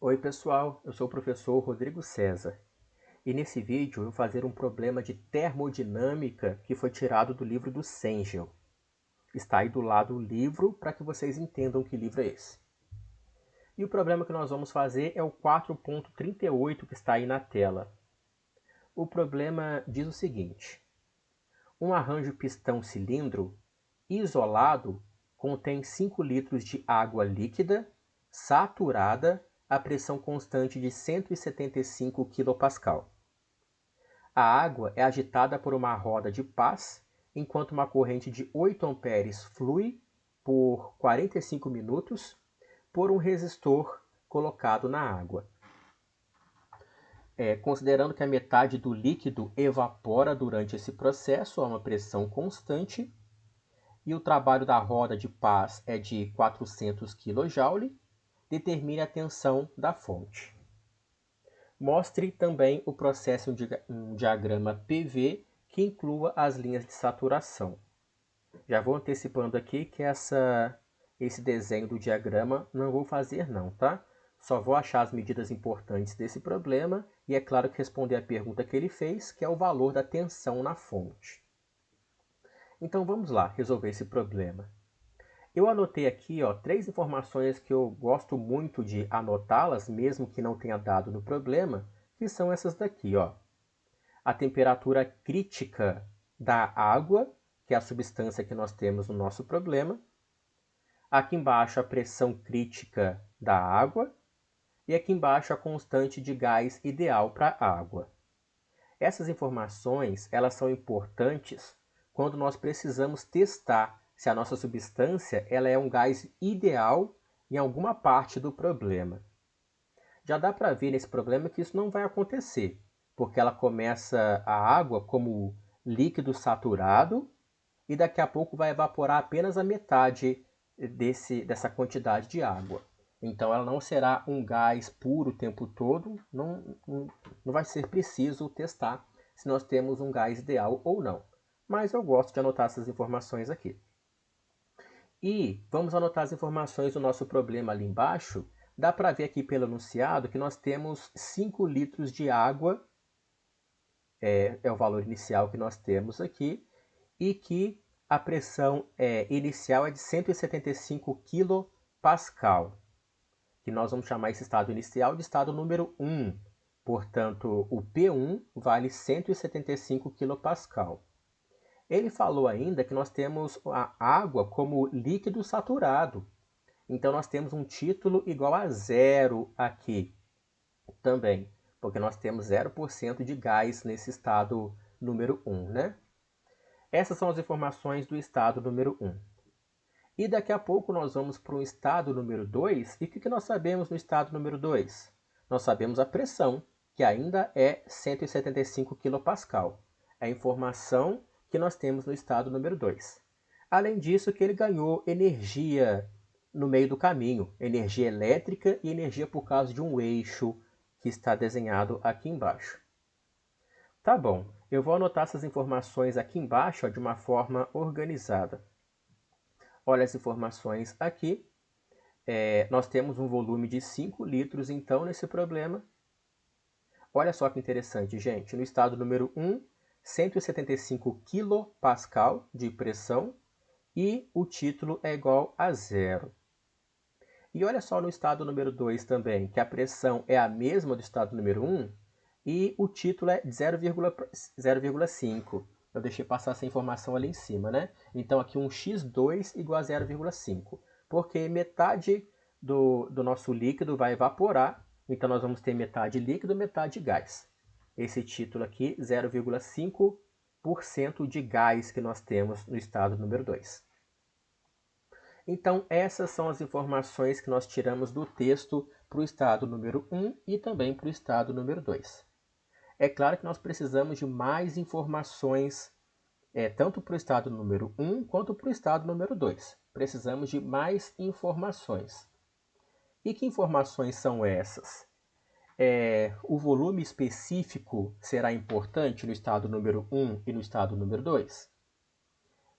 Oi pessoal, eu sou o professor Rodrigo César e nesse vídeo eu vou fazer um problema de termodinâmica que foi tirado do livro do Sengel. Está aí do lado o livro para que vocês entendam que livro é esse. E o problema que nós vamos fazer é o 4.38 que está aí na tela. O problema diz o seguinte: um arranjo pistão-cilindro isolado contém 5 litros de água líquida saturada a pressão constante de 175 kPa. A água é agitada por uma roda de paz enquanto uma corrente de 8 amperes flui por 45 minutos por um resistor colocado na água. Considerando que a metade do líquido evapora durante esse processo a uma pressão constante, e o trabalho da roda de paz é de 400 kJ, determine a tensão da fonte. Mostre também o processo em um diagrama PV que inclua as linhas de saturação. Já vou antecipando aqui que esse desenho do diagrama não vou fazer não, tá? Só vou achar as medidas importantes desse problema e é claro que responder a pergunta que ele fez, que é o valor da tensão na fonte. Então vamos lá resolver esse problema. Eu anotei aqui 3 informações que eu gosto muito de anotá-las, mesmo que não tenha dado no problema, que são essas daqui. A temperatura crítica da água, que é a substância que nós temos no nosso problema. Aqui embaixo a pressão crítica da água. E aqui embaixo a constante de gás ideal para a água. Essas informações elas são importantes quando nós precisamos testar se a nossa substância ela é um gás ideal em alguma parte do problema. Já dá para ver nesse problema que isso não vai acontecer, porque ela começa a água como líquido saturado e daqui a pouco vai evaporar apenas a metade dessa quantidade de água. Então ela não será um gás puro o tempo todo, não vai ser preciso testar se nós temos um gás ideal ou não. Mas eu gosto de anotar essas informações aqui. E vamos anotar as informações do nosso problema ali embaixo. Dá para ver aqui pelo enunciado que nós temos 5 litros de água, é o valor inicial que nós temos aqui, e que a pressão inicial é de 175 kPa, que nós vamos chamar esse estado inicial de estado número 1. Portanto, o P1 vale 175 kPa. Ele falou ainda que nós temos a água como líquido saturado. Então, nós temos um título igual a zero aqui também, porque nós temos 0% de gás nesse estado número 1, né? Essas são as informações do estado número 1. E daqui a pouco nós vamos para o estado número 2. E o que nós sabemos no estado número 2? Nós sabemos a pressão, que ainda é 175 kPa. É a informação que nós temos no estado número 2. Além disso, que ele ganhou energia no meio do caminho, energia elétrica e energia por causa de um eixo que está desenhado aqui embaixo. Tá bom, eu vou anotar essas informações aqui embaixo de uma forma organizada. Olha as informações aqui. Nós temos um volume de 5 litros, então, nesse problema. Olha só que interessante, gente. No estado número 1, 175 kPa de pressão e o título é igual a zero. E olha só no estado número 2 também, que a pressão é a mesma do estado número 1 e o título é 0,5. Eu deixei passar essa informação ali em cima, né? Então aqui um x2 igual a 0,5, porque metade do nosso líquido vai evaporar, então nós vamos ter metade líquido, metade gás. Esse título aqui, 0,5% de gás que nós temos no estado número 2. Então, essas são as informações que nós tiramos do texto para o estado número 1 e também para o estado número 2. É claro que nós precisamos de mais informações, tanto para o estado número 1 quanto para o estado número 2. Precisamos de mais informações. E que informações são essas? O volume específico será importante no estado número 1 e no estado número 2?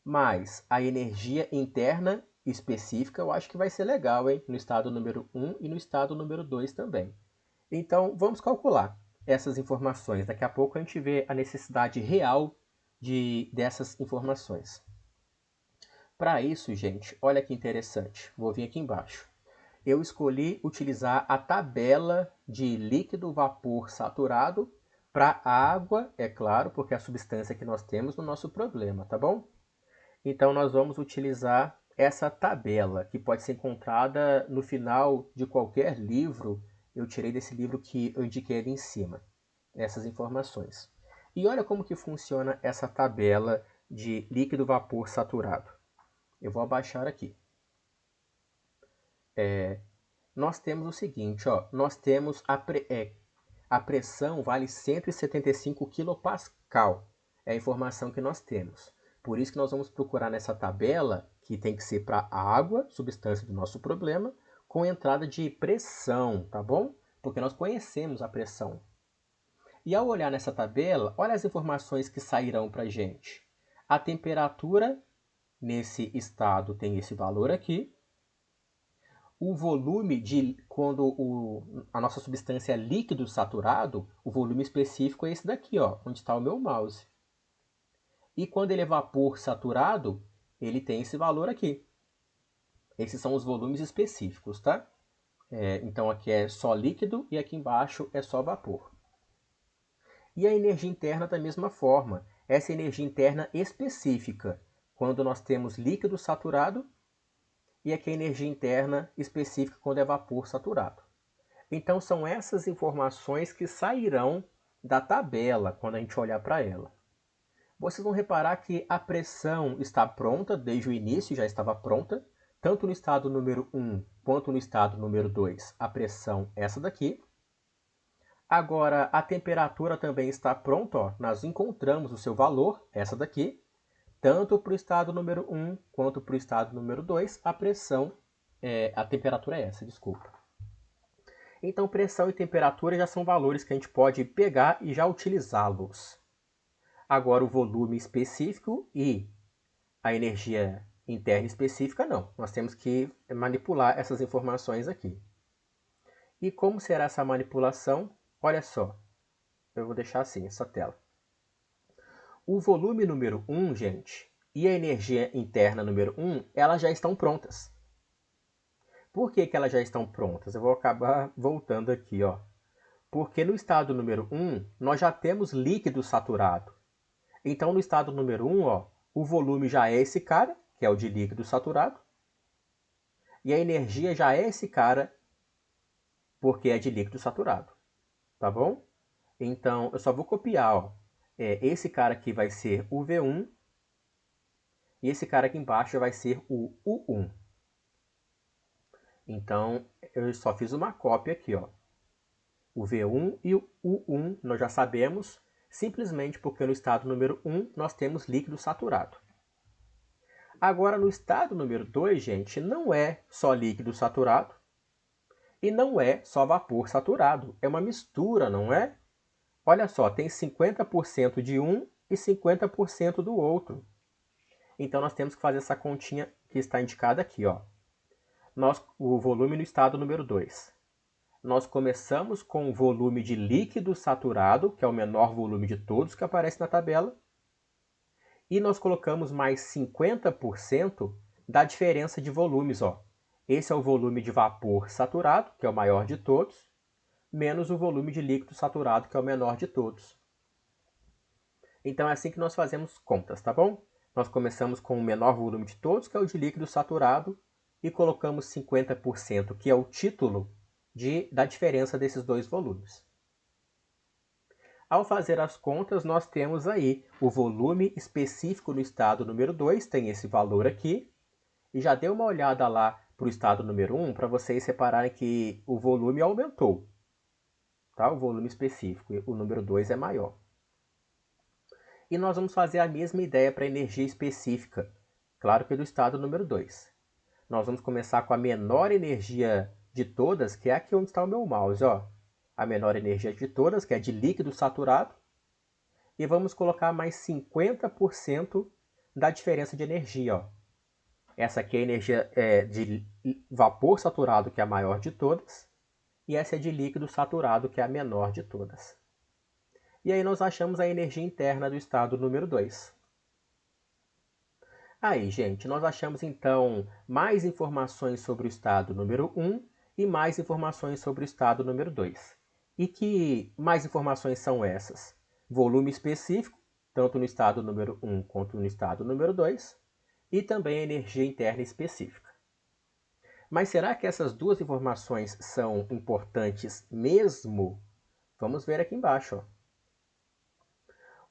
Mas a energia interna específica, eu acho que vai ser legal, hein? No estado número 1 e no estado número 2 também. Então, vamos calcular essas informações. Daqui a pouco a gente vê a necessidade real dessas informações. Para isso, gente, olha que interessante. Vou vir aqui embaixo. Eu escolhi utilizar a tabela de líquido vapor saturado para água, é claro, porque é a substância que nós temos no nosso problema, tá bom? Então, nós vamos utilizar essa tabela, que pode ser encontrada no final de qualquer livro. Eu tirei desse livro que eu indiquei ali em cima, essas informações. E olha como que funciona essa tabela de líquido vapor saturado. Eu vou abaixar aqui. Nós temos o seguinte, ó, nós temos a pressão vale 175 kPa, é a informação que nós temos. Por isso que nós vamos procurar nessa tabela, que tem que ser para a água, substância do nosso problema, com entrada de pressão, tá bom? Porque nós conhecemos a pressão. E ao olhar nessa tabela, olha as informações que sairão para a gente. A temperatura nesse estado tem esse valor aqui. O volume quando a nossa substância é líquido saturado, o volume específico é esse daqui, ó, onde está o meu mouse. E quando ele é vapor saturado, ele tem esse valor aqui. Esses são os volumes específicos, tá? Então aqui é só líquido e aqui embaixo é só vapor. E a energia interna da mesma forma. Essa energia interna específica, quando nós temos líquido saturado, e aqui a energia interna específica quando é vapor saturado. Então são essas informações que sairão da tabela quando a gente olhar para ela. Vocês vão reparar que a pressão está pronta, desde o início já estava pronta, tanto no estado número 1 quanto no estado número 2, a pressão essa daqui. Agora a temperatura também está pronta, ó, nós encontramos o seu valor, essa daqui. Tanto para o estado número 1 quanto para o estado número 2, a temperatura é essa, desculpa. Então, pressão e temperatura já são valores que a gente pode pegar e já utilizá-los. Agora, o volume específico e a energia interna específica, não. Nós temos que manipular essas informações aqui. E como será essa manipulação? Olha só, eu vou deixar assim, essa tela. O volume número 1, gente, e a energia interna número 1, elas já estão prontas. Por que elas já estão prontas? Eu vou acabar voltando aqui, ó. Porque no estado número 1, nós já temos líquido saturado. Então, no estado número 1, ó, o volume já é esse cara, que é o de líquido saturado. E a energia já é esse cara, porque é de líquido saturado. Tá bom? Então, eu só vou copiar, ó. Esse cara aqui vai ser o V1 e esse cara aqui embaixo vai ser o U1. Então, eu só fiz uma cópia aqui, ó. O V1 e o U1 nós já sabemos, simplesmente porque no estado número 1 nós temos líquido saturado. Agora, no estado número 2, gente, não é só líquido saturado e não é só vapor saturado. É uma mistura, não é? Olha só, tem 50% de um e 50% do outro. Então, nós temos que fazer essa continha que está indicada aqui, ó. O volume no estado número 2. Nós começamos com o volume de líquido saturado, que é o menor volume de todos que aparece na tabela. E nós colocamos mais 50% da diferença de volumes, ó. Esse é o volume de vapor saturado, que é o maior de todos, menos o volume de líquido saturado, que é o menor de todos. Então é assim que nós fazemos contas, tá bom? Nós começamos com o menor volume de todos, que é o de líquido saturado, e colocamos 50%, que é o título da diferença desses dois volumes. Ao fazer as contas, nós temos aí o volume específico no estado número 2, tem esse valor aqui, e já dei uma olhada lá para o estado número 1, para vocês repararem que o volume aumentou. Tá? O volume específico, o número 2 é maior. E nós vamos fazer a mesma ideia para a energia específica, claro que do estado número 2. Nós vamos começar com a menor energia de todas, que é aqui onde está o meu mouse, ó. A menor energia de todas, que é de líquido saturado. E vamos colocar mais 50% da diferença de energia, ó. Essa aqui é a energia de vapor saturado, que é a maior de todas. E essa é de líquido saturado, que é a menor de todas. E aí nós achamos a energia interna do estado número 2. Aí, gente, nós achamos então mais informações sobre o estado número 1 e mais informações sobre o estado número 2. E que mais informações são essas? Volume específico, tanto no estado número 1 quanto no estado número 2, e também a energia interna específica. Mas será que essas duas informações são importantes mesmo? Vamos ver aqui embaixo. Ó.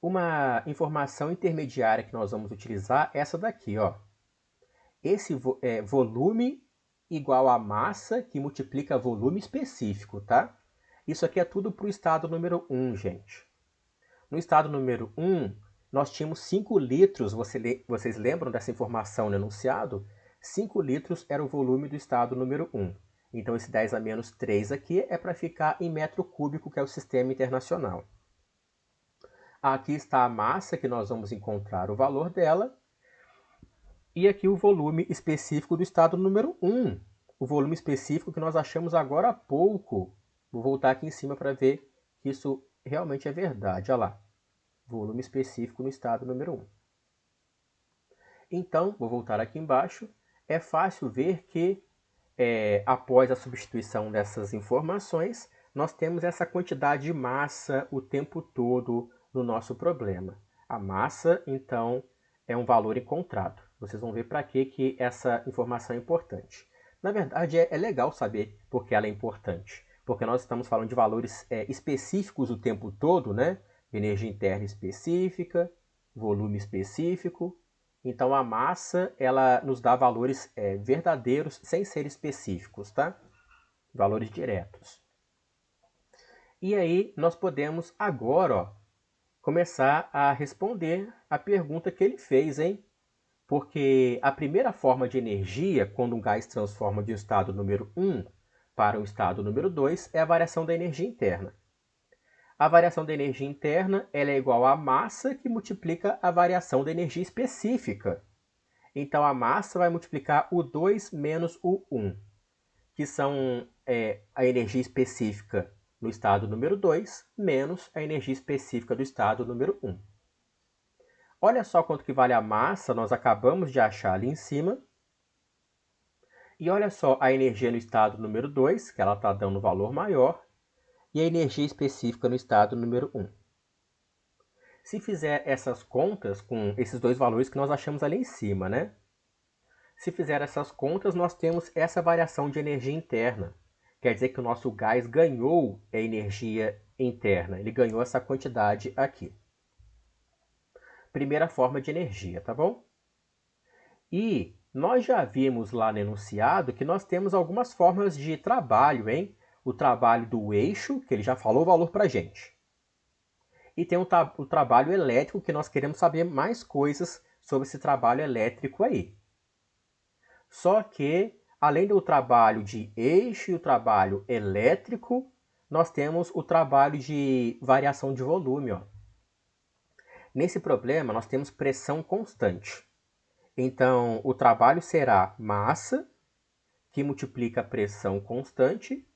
Uma informação intermediária que nós vamos utilizar é essa daqui. Ó. Esse volume igual a massa que multiplica volume específico, tá? Isso aqui é tudo para o estado número 1, gente. No estado número 1, nós tínhamos 5 litros, vocês lembram dessa informação no enunciado? 5 litros era o volume do estado número 1. Então esse 10 a menos 3 aqui é para ficar em metro cúbico, que é o sistema internacional. Aqui está a massa, que nós vamos encontrar o valor dela. E aqui o volume específico do estado número 1. O volume específico que nós achamos agora há pouco. Vou voltar aqui em cima para ver que isso realmente é verdade. Olha lá. Volume específico no estado número 1. Então, vou voltar aqui embaixo. É fácil ver que, após a substituição dessas informações, nós temos essa quantidade de massa o tempo todo no nosso problema. A massa, então, é um valor encontrado. Vocês vão ver para que essa informação é importante. Na verdade, é legal saber por que ela é importante. Porque nós estamos falando de valores específicos o tempo todo, né? Energia interna específica, volume específico. Então, a massa, ela nos dá valores verdadeiros sem ser específicos, tá? Valores diretos. E aí, nós podemos agora, ó, começar a responder a pergunta que ele fez, hein? Porque a primeira forma de energia, quando um gás transforma de um estado número 1 para um estado número 2, é a variação da energia interna. A variação da energia interna ela é igual à massa que multiplica a variação da energia específica. Então, a massa vai multiplicar o 2 menos o 1, que são a energia específica no estado número 2, menos a energia específica do estado número 1. Olha só quanto que vale a massa, nós acabamos de achar ali em cima. E olha só a energia no estado número 2, que ela está dando um valor maior, e a energia específica no estado número 1. Se fizer essas contas com esses dois valores que nós achamos ali em cima, né? Se fizer essas contas, nós temos essa variação de energia interna. Quer dizer que o nosso gás ganhou a energia interna, ele ganhou essa quantidade aqui. Primeira forma de energia, tá bom? E nós já vimos lá no enunciado que nós temos algumas formas de trabalho, hein? O trabalho do eixo, que ele já falou o valor para a gente. E tem o trabalho elétrico, que nós queremos saber mais coisas sobre esse trabalho elétrico aí. Só que, além do trabalho de eixo e o trabalho elétrico, nós temos o trabalho de variação de volume. Ó. Nesse problema, nós temos pressão constante. Então, o trabalho será massa, que multiplica a pressão constante,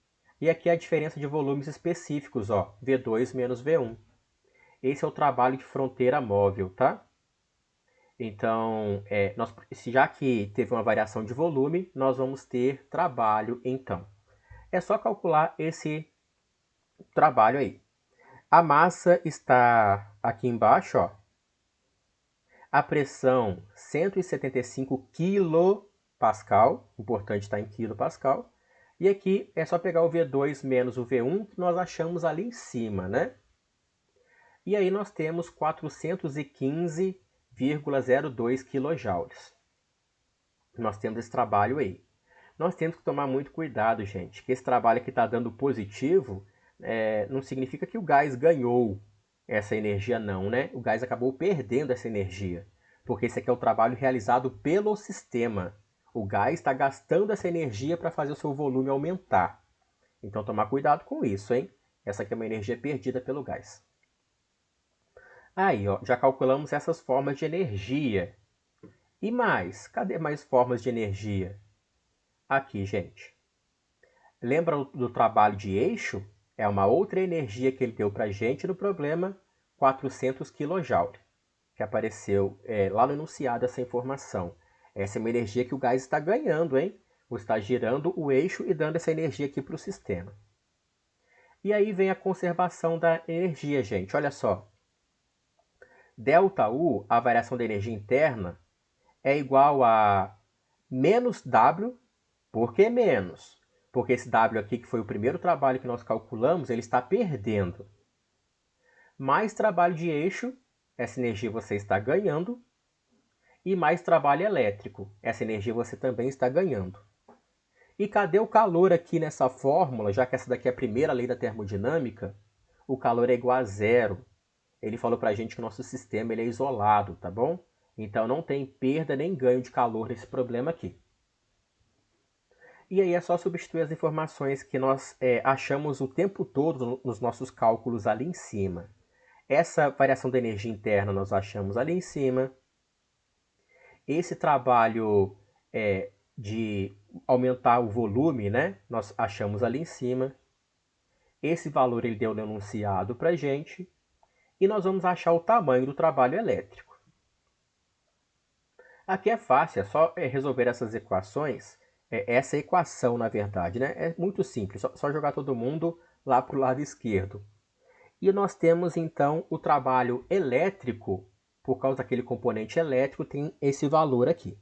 e aqui a diferença de volumes específicos, ó, V2 menos V1. Esse é o trabalho de fronteira móvel, tá? Então, já que teve uma variação de volume, nós vamos ter trabalho, então. É só calcular esse trabalho aí. A massa está aqui embaixo, ó. A pressão 175 kPa, importante estar em kPa. E aqui é só pegar o V2 menos o V1 que nós achamos ali em cima, né? E aí nós temos 415,02 kJ. Nós temos esse trabalho aí. Nós temos que tomar muito cuidado, gente, que esse trabalho aqui está dando positivo, não significa que o gás ganhou essa energia não, né? O gás acabou perdendo essa energia, porque esse aqui é o trabalho realizado pelo sistema. O gás está gastando essa energia para fazer o seu volume aumentar. Então, tomar cuidado com isso, hein? Essa aqui é uma energia perdida pelo gás. Aí, ó, já calculamos essas formas de energia. E mais, cadê mais formas de energia? Aqui, gente. Lembra do trabalho de eixo? É uma outra energia que ele deu para a gente no problema 400 kJ, que apareceu lá no enunciado essa informação. Essa é uma energia que o gás está ganhando, hein? Ou está girando o eixo e dando essa energia aqui para o sistema. E aí vem a conservação da energia, gente. Olha só. ΔU, a variação da energia interna, é igual a menos W. Por que menos? Porque esse W aqui, que foi o primeiro trabalho que nós calculamos, ele está perdendo. Mais trabalho de eixo, essa energia você está ganhando. E mais trabalho elétrico, essa energia você também está ganhando. E cadê o calor aqui nessa fórmula, já que essa daqui é a primeira lei da termodinâmica? O calor é igual a zero. Ele falou para a gente que o nosso sistema ele é isolado, tá bom? Então não tem perda nem ganho de calor nesse problema aqui. E aí é só substituir as informações que nós achamos o tempo todo nos nossos cálculos ali em cima. Essa variação da energia interna nós achamos ali em cima. Esse trabalho de aumentar o volume, né, nós achamos ali em cima. Esse valor ele deu no enunciado para a gente. E nós vamos achar o tamanho do trabalho elétrico. Aqui é fácil, é só resolver essas equações. Essa equação, na verdade, né, é muito simples, só jogar todo mundo lá para o lado esquerdo. E nós temos, então, o trabalho elétrico, por causa daquele componente elétrico, tem esse valor aqui.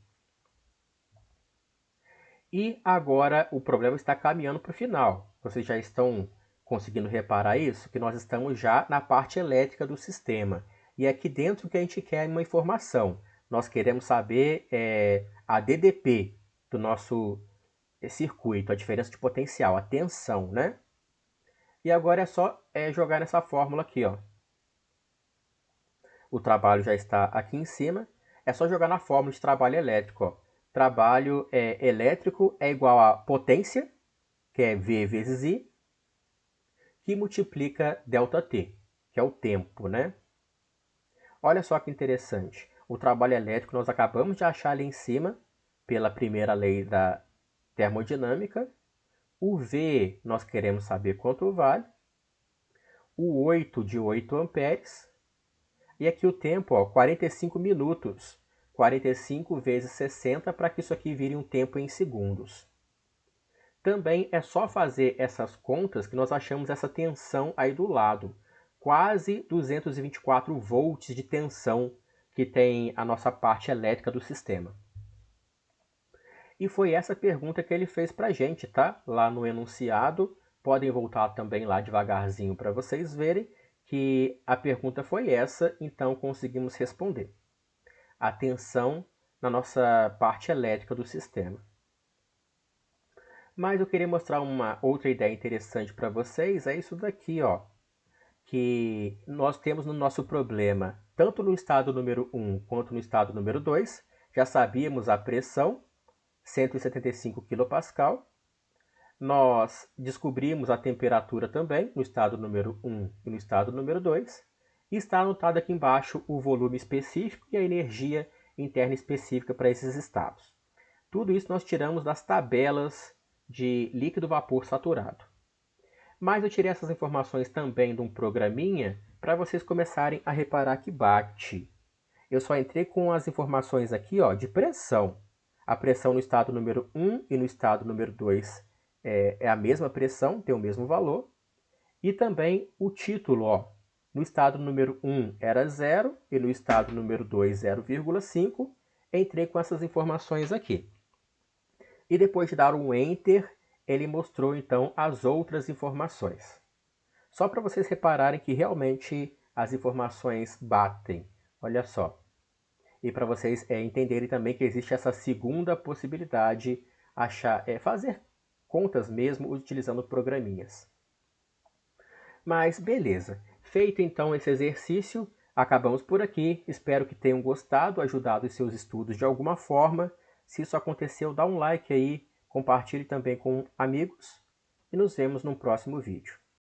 E agora o problema está caminhando para o final. Vocês já estão conseguindo reparar isso? Que nós estamos já na parte elétrica do sistema. E é aqui dentro que a gente quer uma informação. Nós queremos saber a DDP do nosso circuito, a diferença de potencial, a tensão, né? E agora é só jogar nessa fórmula aqui, ó. O trabalho já está aqui em cima. É só jogar na fórmula de trabalho elétrico, ó. Trabalho elétrico é igual a potência, que é V vezes I, que multiplica ΔT, que é o tempo, né? Olha só que interessante. O trabalho elétrico nós acabamos de achar ali em cima, pela primeira lei da termodinâmica. O V nós queremos saber quanto vale. O 8 de 8 amperes. E aqui o tempo, ó, 45 minutos. 45 vezes 60 para que isso aqui vire um tempo em segundos. Também é só fazer essas contas que nós achamos essa tensão aí do lado. Quase 224 volts de tensão que tem a nossa parte elétrica do sistema. E foi essa pergunta que ele fez para a gente, tá? Lá no enunciado. Podem voltar também lá devagarzinho para vocês verem que a pergunta foi essa, então conseguimos responder. A tensão na nossa parte elétrica do sistema. Mas eu queria mostrar uma outra ideia interessante para vocês, é isso daqui, ó, que nós temos no nosso problema, tanto no estado número 1 quanto no estado número 2, já sabíamos a pressão, 175 kPa. Nós descobrimos a temperatura também no estado número 1 e no estado número 2, e está anotado aqui embaixo o volume específico e a energia interna específica para esses estados. Tudo isso nós tiramos das tabelas de líquido vapor saturado. Mas eu tirei essas informações também de um programinha para vocês começarem a reparar que bate. Eu só entrei com as informações aqui, ó, de pressão. A pressão no estado número 1 e no estado número 2 é a mesma pressão, tem o mesmo valor. E também o título, ó, no estado número 1 era 0 e no estado número 2 0,5. Entrei com essas informações aqui. E depois de dar um Enter, ele mostrou então as outras informações. Só para vocês repararem que realmente as informações batem. Olha só. E para vocês entenderem também que existe essa segunda possibilidade, fazer contas mesmo utilizando programinhas. Mas beleza. Feito então esse exercício, acabamos por aqui. Espero que tenham gostado, ajudado os seus estudos de alguma forma. Se isso aconteceu, dá um like aí, compartilhe também com amigos e nos vemos no próximo vídeo.